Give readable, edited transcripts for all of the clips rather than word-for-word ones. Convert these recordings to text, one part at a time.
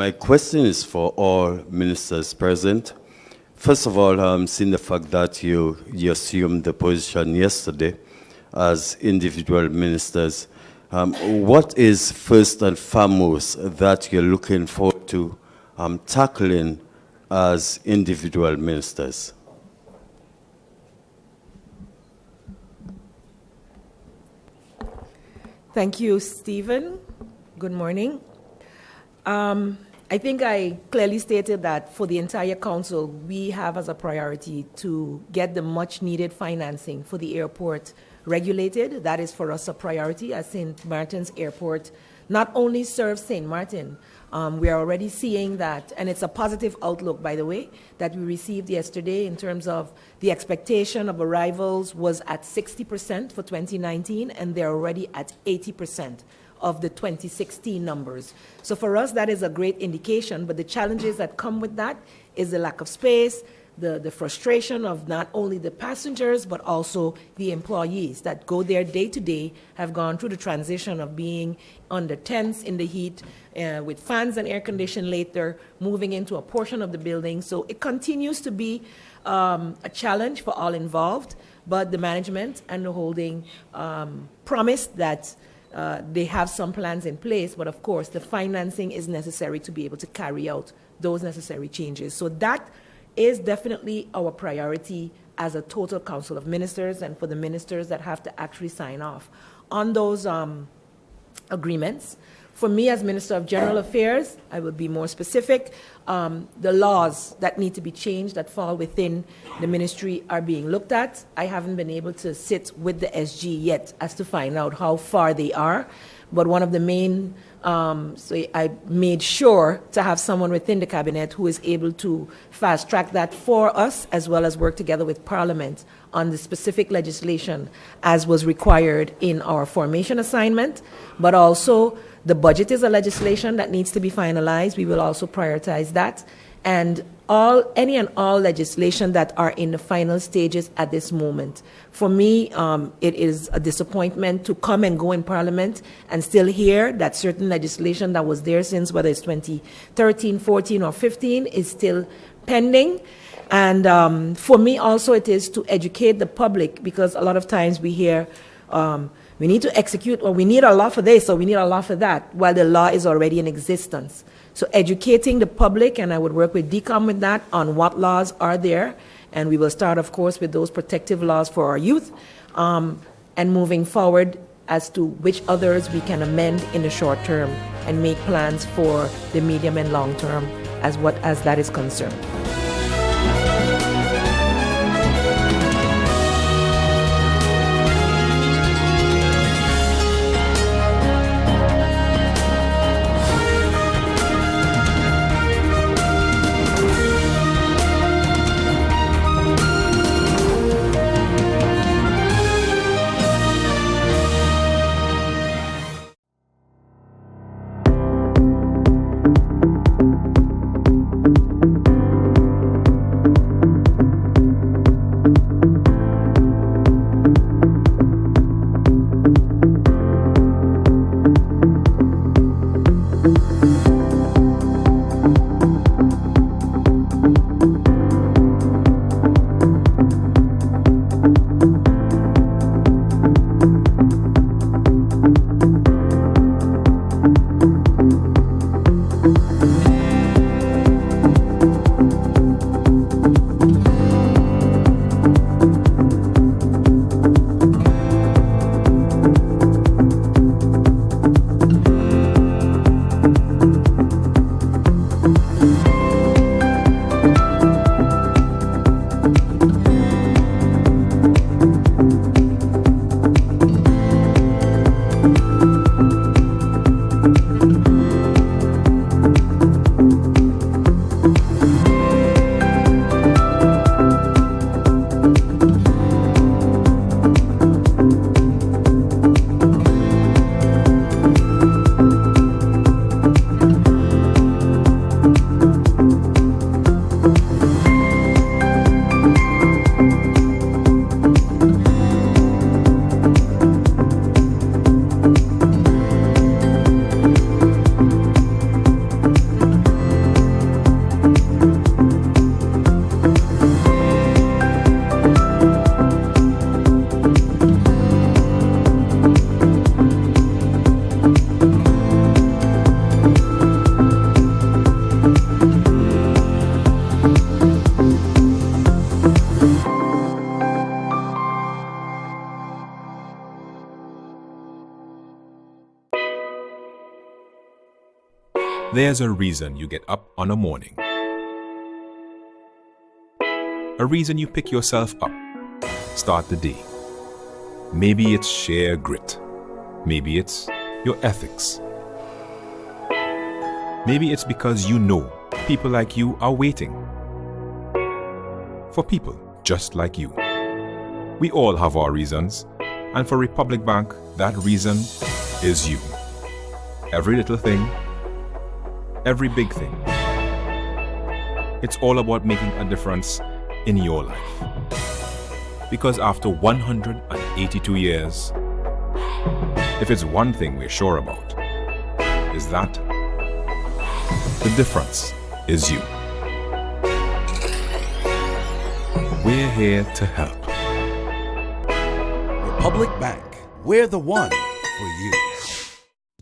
my question is for all ministers present. First of all, seeing the fact that you assumed the position yesterday as individual ministers, what is first and foremost that you're looking forward to tackling as individual ministers? Thank you, Stephen. Good morning. I think I clearly stated that for the entire council, we have as a priority to get the much needed financing for the airport regulated. That is for us a priority, as St. Martin's Airport not only serves St. Martin, we are already seeing that, and it's a positive outlook, by the way, that we received yesterday in terms of the expectation of arrivals was at 60% for 2019, and they're already at 80% of the 2016 numbers. So for us, that is a great indication, but the challenges that come with that is the lack of space, the frustration of not only the passengers, but also the employees that go there day to day, have gone through the transition of being under tents in the heat, with fans and air conditioning later, moving into a portion of the building. So it continues to be a challenge for all involved, but the management and the holding promised that they have some plans in place, but of course the financing is necessary to be able to carry out those necessary changes. So that is definitely our priority as a total council of ministers, and for the ministers that have to actually sign off on those agreements. For me as Minister of General Affairs, I will be more specific. The laws that need to be changed that fall within the ministry are being looked at. I haven't been able to sit with the SG yet as to find out how far they are, but one of the main, so I made sure to have someone within the cabinet who is able to fast track that for us, as well as work together with Parliament on the specific legislation as was required in our formation assignment, but also the budget is a legislation that needs to be finalized. We will also prioritize that. And any and all legislation that are in the final stages at this moment. For me, it is a disappointment to come and go in Parliament and still hear that certain legislation that was there since whether it's 2013, 14, or 15 is still pending. And for me also it is to educate the public, because a lot of times we hear we need to execute, or we need a law for this, or we need a law for that, while the law is already in existence. So educating the public, and I would work with DCOM with that, on what laws are there, and we will start, of course, with those protective laws for our youth, and moving forward as to which others we can amend in the short term and make plans for the medium and long term as that is concerned. There's a reason you get up on a morning. A reason you pick yourself up, start the day. Maybe it's sheer grit. Maybe it's your ethics. Maybe it's because you know people like you are waiting. For people just like you. We all have our reasons, and for Republic Bank, that reason is you. Every little thing, every big thing. It's all about making a difference in your life. Because after 182 years, if it's one thing we're sure about, is that the difference is you. We're here to help. Republic Bank, we're the one for you.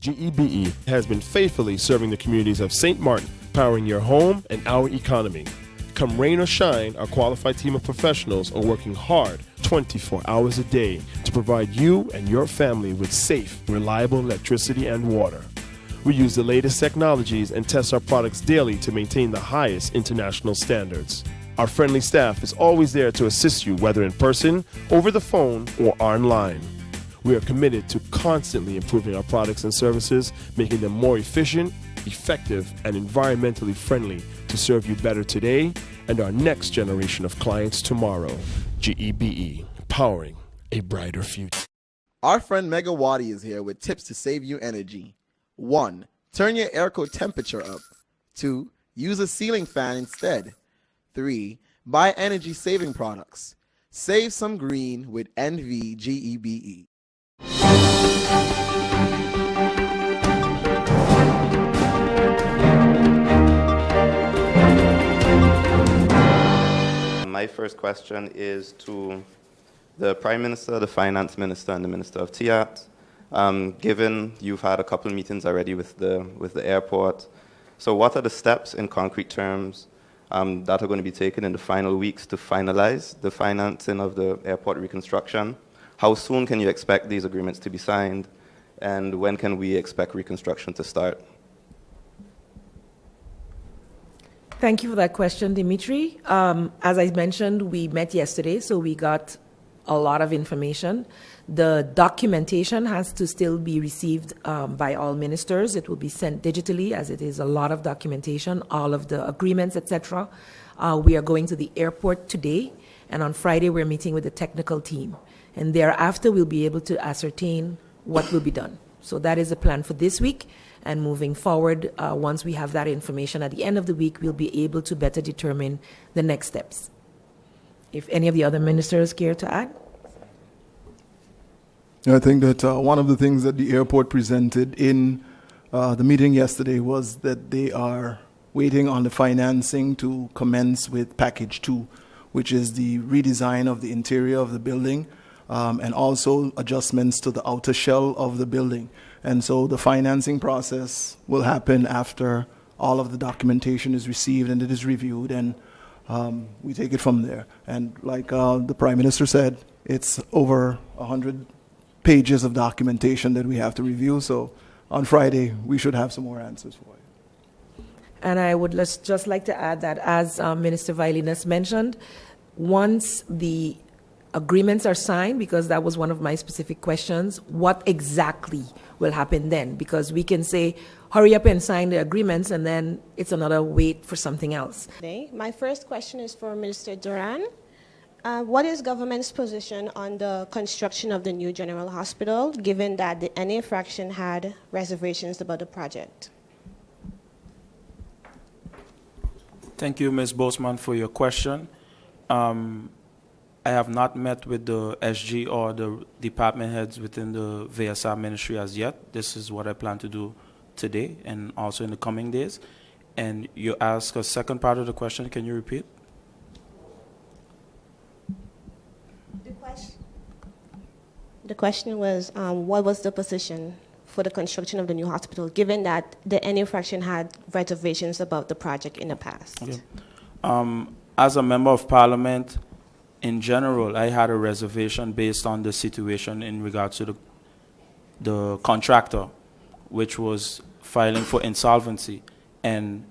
GEBE has been faithfully serving the communities of St. Martin, powering your home and our economy. Come rain or shine, our qualified team of professionals are working hard 24 hours a day to provide you and your family with safe, reliable electricity and water. We use the latest technologies and test our products daily to maintain the highest international standards. Our friendly staff is always there to assist you, whether in person, over the phone, or online. We are committed to constantly improving our products and services, making them more efficient, effective, and environmentally friendly to serve you better today and our next generation of clients tomorrow. GEBE, powering a brighter future. Our friend Megawati is here with tips to save you energy. 1. Turn your airco temperature up. 2. Use a ceiling fan instead. 3. Buy energy-saving products. Save some green with NVGEBE. My first question is to the Prime Minister, the Finance Minister, and the Minister of TIAT. Given you've had a couple of meetings already with the airport, so what are the steps in concrete terms that are going to be taken in the final weeks to finalize the financing of the airport reconstruction? How soon can you expect these agreements to be signed? And when can we expect reconstruction to start? Thank you for that question, Dimitri. As I mentioned, we met yesterday, so we got a lot of information. The documentation has to still be received by all ministers. It will be sent digitally, as it is a lot of documentation, all of the agreements, etc. We are going to the airport today, and on Friday we're meeting with the technical team. And thereafter we'll be able to ascertain what will be done. So that is the plan for this week. And moving forward, once we have that information at the end of the week, we'll be able to better determine the next steps. If any of the other ministers care to add? I think that one of the things that the airport presented in the meeting yesterday was that they are waiting on the financing to commence with package 2, which is the redesign of the interior of the building and also adjustments to the outer shell of the building. And so the financing process will happen after all of the documentation is received and it is reviewed, and we take it from there. And like the Prime Minister said, it's over 100 pages of documentation that we have to review. So on Friday, we should have some more answers for you. And I would just like to add that, as Minister Vailenas mentioned, once the agreements are signed, because that was one of my specific questions, what exactly will happen then? Because we can say, hurry up and sign the agreements, and then it's another wait for something else. My first question is for Minister Duran. What is government's position on the construction of the new General Hospital, given that the NA fraction had reservations about the project? Thank you, Ms. Boseman, for your question. I have not met with the SG or the department heads within the VSR ministry as yet. This is what I plan to do today and also in the coming days. And you asked a second part of the question. Can you repeat? The question was, what was the position for the construction of the new hospital, given that the NA fraction had reservations about the project in the past? Okay. As a member of parliament, in general, I had a reservation based on the situation in regards to the contractor, which was filing for insolvency. And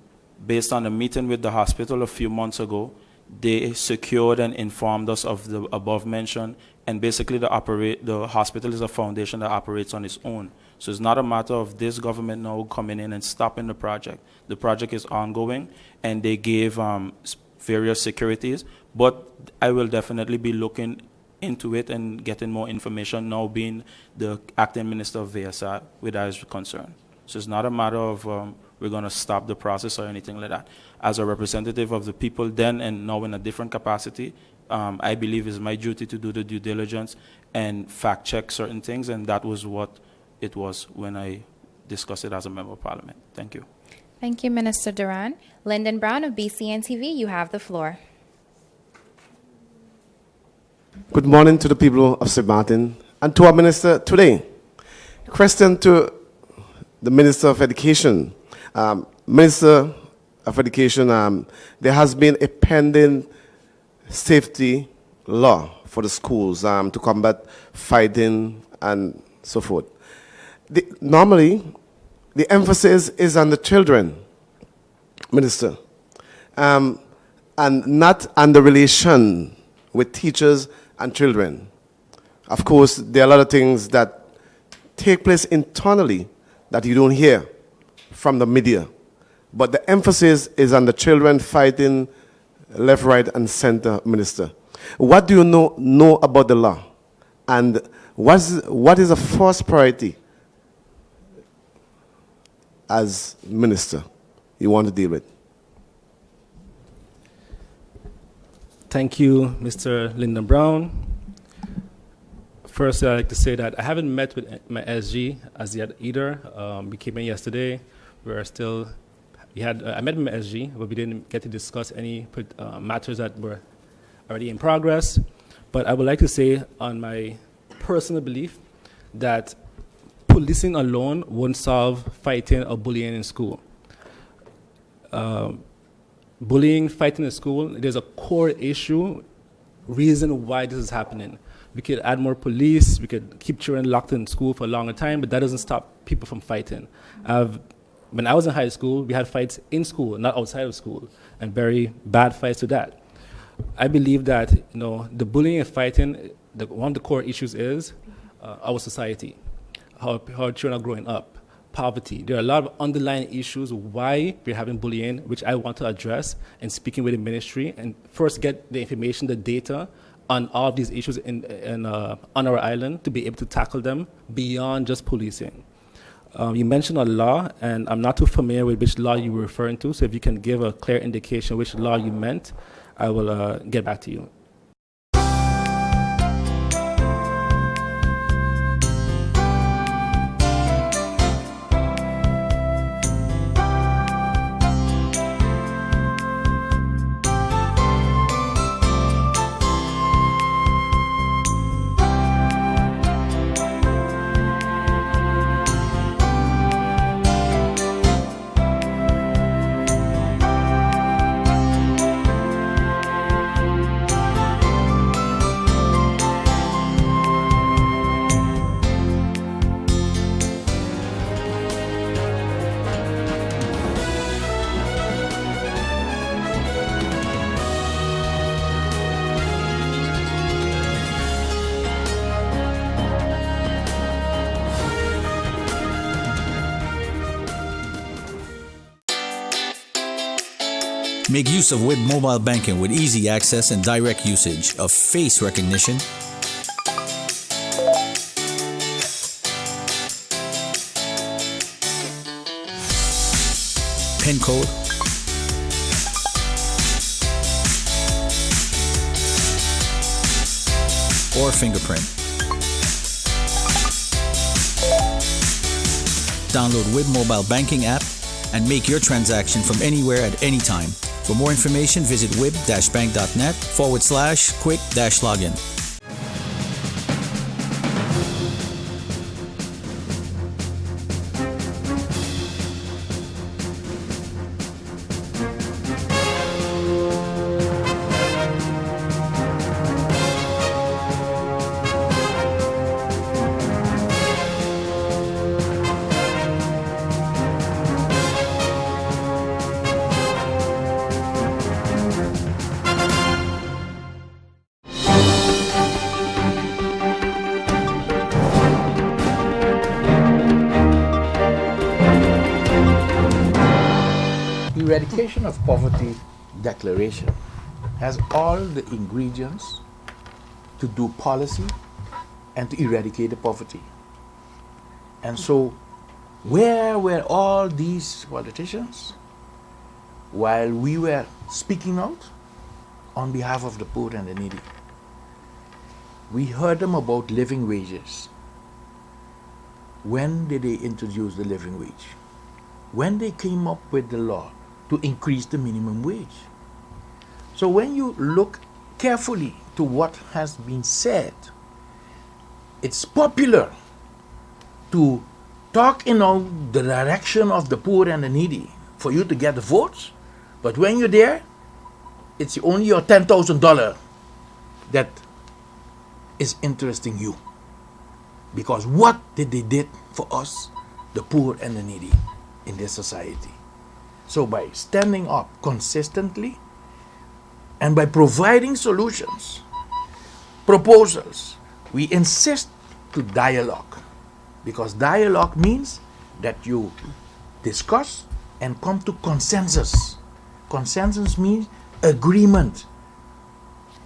based on a meeting with the hospital a few months ago, they secured and informed us of the above mentioned, and basically the hospital is a foundation that operates on its own. So it's not a matter of this government now coming in and stopping the project. The project is ongoing, and they gave various securities, but I will definitely be looking into it and getting more information now being the acting minister of VSR with that is concerned. So it's not a matter of we're going to stop the process or anything like that. As a representative of the people then and now in a different capacity, I believe it's my duty to do the due diligence and fact check certain things, and that was what it was when I discussed it as a member of parliament. Thank you. Thank you, Minister Duran. Lyndon Brown of BCN TV, you have the floor. Good morning to the people of St. Martin and to our minister today. Question to the Minister of Education. Minister of Education, there has been a pending safety law for the schools to combat fighting and so forth. Normally, the emphasis is on the children, Minister, and not on the relation with teachers and children. Of course, there are a lot of things that take place internally that you don't hear from the media. But the emphasis is on the children fighting left, right, and center, Minister. What do you know about the law? And what is the first priority as minister you want to deal with? Thank you, Mr. Lyndon Brown. First, I'd like to say that I haven't met with my SG as yet either. We came in yesterday. I met with my SG, but we didn't get to discuss any matters that were already in progress. But I would like to say on my personal belief that policing alone won't solve fighting or bullying in school. Bullying, fighting in school, there's a core issue, reason why this is happening. We could add more police, we could keep children locked in school for a longer time, but that doesn't stop people from fighting. When I was in high school, we had fights in school, not outside of school, and very bad fights to that. I believe that the bullying and fighting, one of the core issues is our society, how children are growing up, poverty. There are a lot of underlying issues why we're having bullying, which I want to address and speaking with the ministry, and first get the information, the data, on all of these issues on our island to be able to tackle them beyond just policing. You mentioned a law, and I'm not too familiar with which law you were referring to, so if you can give a clear indication which law you meant, I will get back to you. Make use of WIB mobile banking with easy access and direct usage of face recognition, PIN code, or fingerprint. Download WIB mobile banking app and make your transaction from anywhere at any time. For more information, visit wib-bank.net/quick-login. eradication of poverty declaration has all the ingredients to do policy and to eradicate the poverty. And so, where were all these politicians while we were speaking out on behalf of the poor and the needy? We heard them about living wages. When did they introduce the living wage? When they came up with the law to increase the minimum wage. So when you look carefully to what has been said, it's popular to talk in the direction of the poor and the needy for you to get the votes, but when you're there, it's only your $10,000 that is interesting you. Because what did they did for us, the poor and the needy in this society? So by standing up consistently and by providing solutions, proposals, we insist to dialogue. Because dialogue means that you discuss and come to consensus. Consensus means agreement.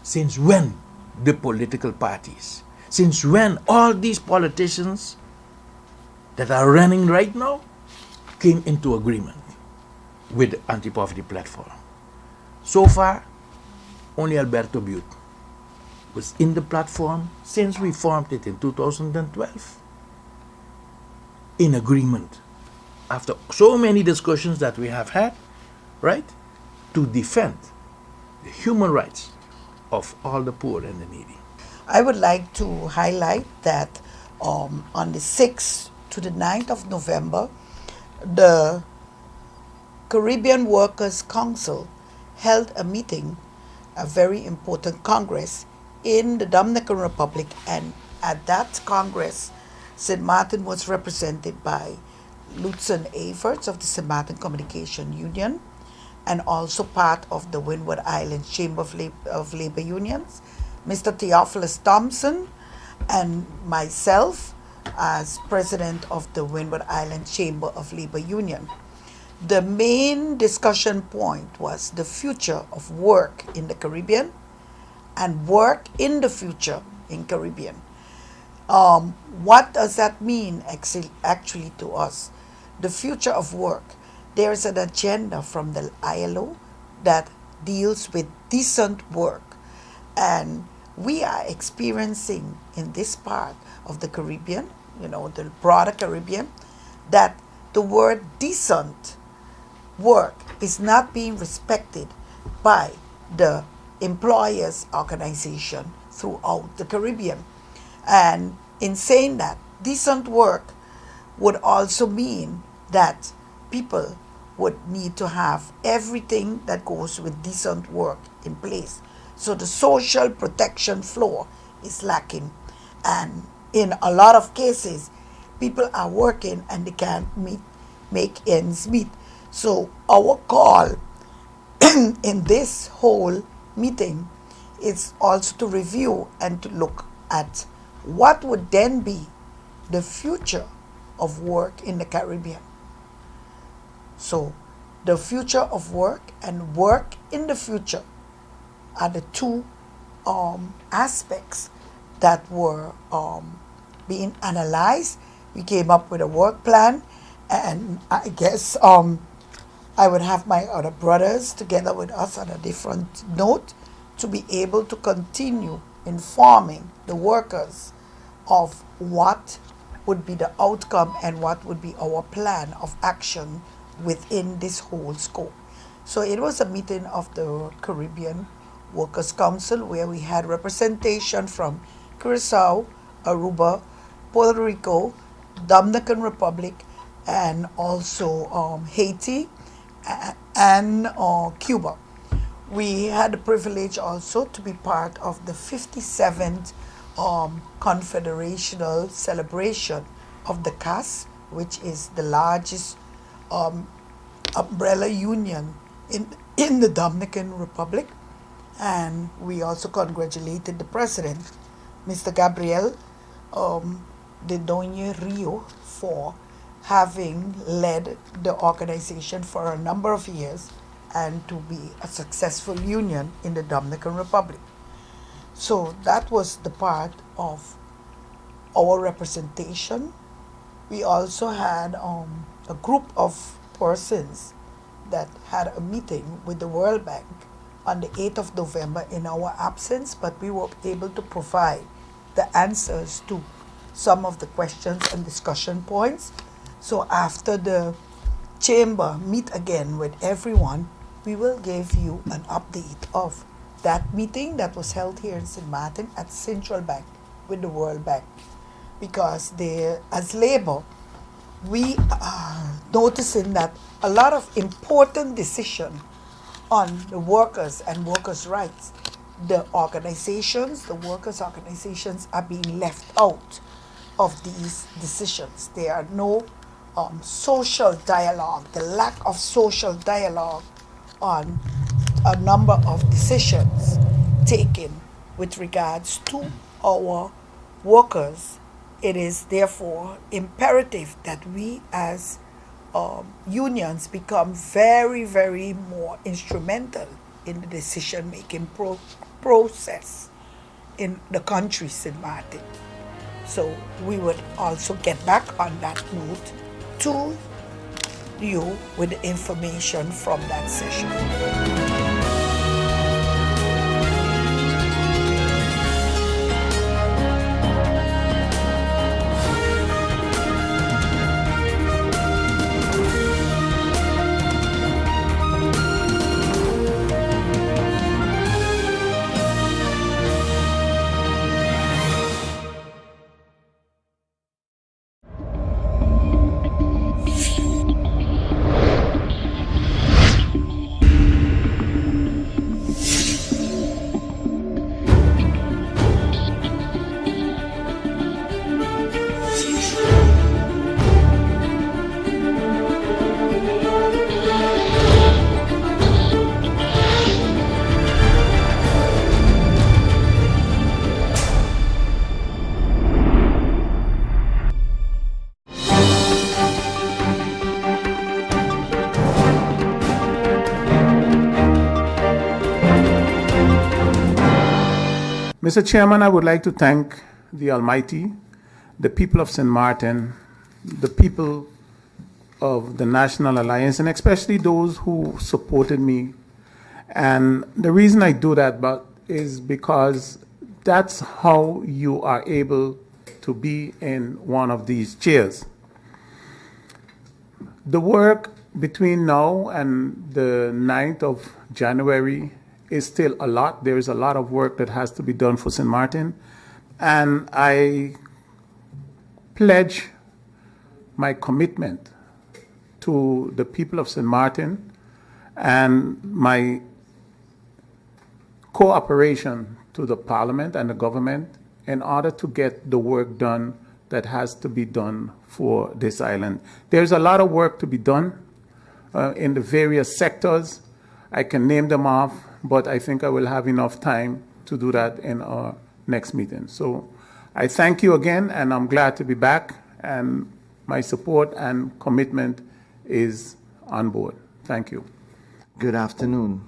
Since when the political parties, since when all these politicians that are running right now came into agreement with the anti-poverty platform? So far, only Alberto Butte was in the platform since we formed it in 2012. In agreement, after so many discussions that we have had, right, to defend the human rights of all the poor and the needy. I would like to highlight that on the 6th to the 9th of November, the Caribbean Workers' Council held a meeting, a very important congress, in the Dominican Republic, and at that congress, St. Martin was represented by Lutzen Everts of the St. Martin Communication Union, and also part of the Windward Islands Chamber of Labor Unions, Mr. Theophilus Thompson, and myself as president of the Windward Islands Chamber of Labor Union. The main discussion point was the future of work in the Caribbean and work in the future in Caribbean. What does that mean actually to us? The future of work. There is an agenda from the ILO that deals with decent work. And we are experiencing in this part of the Caribbean, the broader Caribbean, that the word decent work is not being respected by the employers' organization throughout the Caribbean. And in saying that, decent work would also mean that people would need to have everything that goes with decent work in place. So the social protection floor is lacking. And in a lot of cases, people are working and they can't make ends meet. So our call in this whole meeting is also to review and to look at what would then be the future of work in the Caribbean. So the future of work and work in the future are the two aspects that were being analyzed. We came up with a work plan, and I guess I would have my other brothers together with us on a different note to be able to continue informing the workers of what would be the outcome and what would be our plan of action within this whole scope. So it was a meeting of the Caribbean Workers' Council where we had representation from Curacao, Aruba, Puerto Rico, Dominican Republic, and also Haiti and Cuba. We had the privilege also to be part of the 57th Confederational celebration of the CAS, which is the largest umbrella union in the Dominican Republic. And we also congratulated the president, Mr. Gabriel de Doña Rio, for having led the organization for a number of years and to be a successful union in the Dominican Republic. So that was the part of our representation. We also had a group of persons that had a meeting with the World Bank on the 8th of November in our absence, but we were able to provide the answers to some of the questions and discussion points. So after the chamber meet again with everyone, we will give you an update of that meeting that was held here in St. Martin at Central Bank with the World Bank. Because as Labour, we are noticing that a lot of important decisions on the workers and workers' rights, the workers' organizations are being left out of these decisions. There are no social dialogue, the lack of social dialogue on a number of decisions taken with regards to our workers. It is therefore imperative that we as unions become very, very more instrumental in the decision-making process in the country, St. Martin. So we would also get back on that note to you with the information from that session. Mr. Chairman, I would like to thank the Almighty, the people of St. Martin, the people of the National Alliance, and especially those who supported me. And the reason I do that is because that's how you are able to be in one of these chairs. The work between now and the 9th of January is still a lot. There is a lot of work that has to be done for St. Martin. And I pledge my commitment to the people of St. Martin and my cooperation to the Parliament and the government in order to get the work done that has to be done for this island. There's a lot of work to be done in the various sectors. I can name them off, but I think I will have enough time to do that in our next meeting. So I thank you again, and I'm glad to be back, and my support and commitment is on board. Thank you. Good afternoon.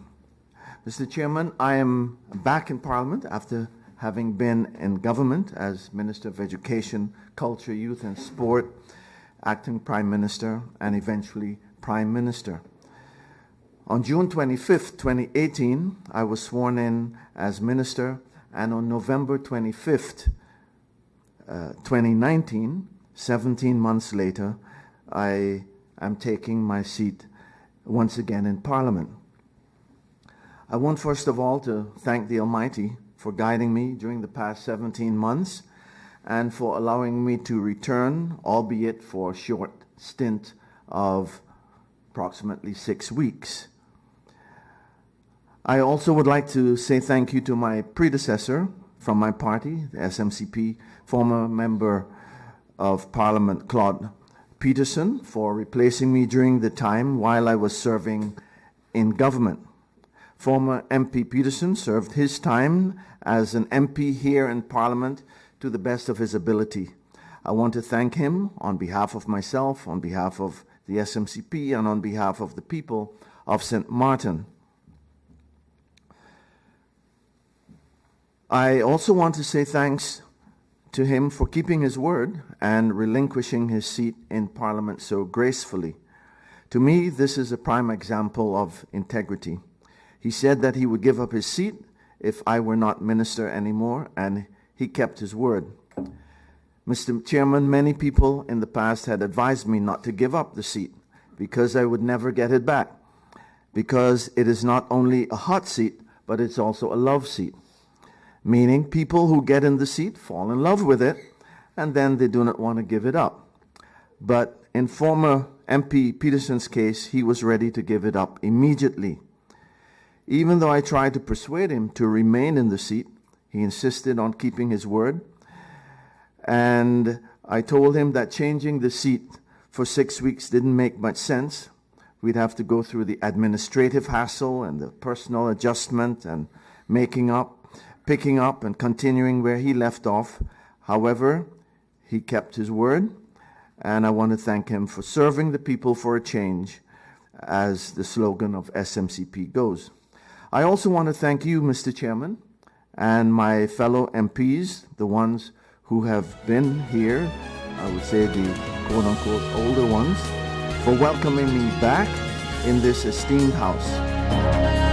Mr. Chairman, I am back in Parliament after having been in government as Minister of Education, Culture, Youth and Sport, Acting Prime Minister, and eventually Prime Minister. On June 25th, 2018, I was sworn in as Minister, and on November 25th, 2019, 17 months later, I am taking my seat once again in Parliament. I want first of all to thank the Almighty for guiding me during the past 17 months and for allowing me to return, albeit for a short stint of approximately 6 weeks. I also would like to say thank you to my predecessor from my party, the SMCP, former Member of Parliament Claude Peterson, for replacing me during the time while I was serving in government. Former MP Peterson served his time as an MP here in Parliament to the best of his ability. I want to thank him on behalf of myself, on behalf of the SMCP, and on behalf of the people of St. Martin. I also want to say thanks to him for keeping his word and relinquishing his seat in Parliament so gracefully. To me, this is a prime example of integrity. He said that he would give up his seat if I were not minister anymore, and he kept his word. Mr. Chairman, many people in the past had advised me not to give up the seat because I would never get it back, because it is not only a hot seat, but it's also a love seat. Meaning people who get in the seat fall in love with it, and then they do not want to give it up. But in former MP Peterson's case, he was ready to give it up immediately. Even though I tried to persuade him to remain in the seat, he insisted on keeping his word. And I told him that changing the seat for 6 weeks didn't make much sense. We'd have to go through the administrative hassle and the personal adjustment and picking up and continuing where he left off. However, he kept his word, and I want to thank him for serving the people for a change, as the slogan of SMCP goes. I also want to thank you, Mr. Chairman, and my fellow MPs, the ones who have been here, I would say the quote-unquote older ones, for welcoming me back in this esteemed house.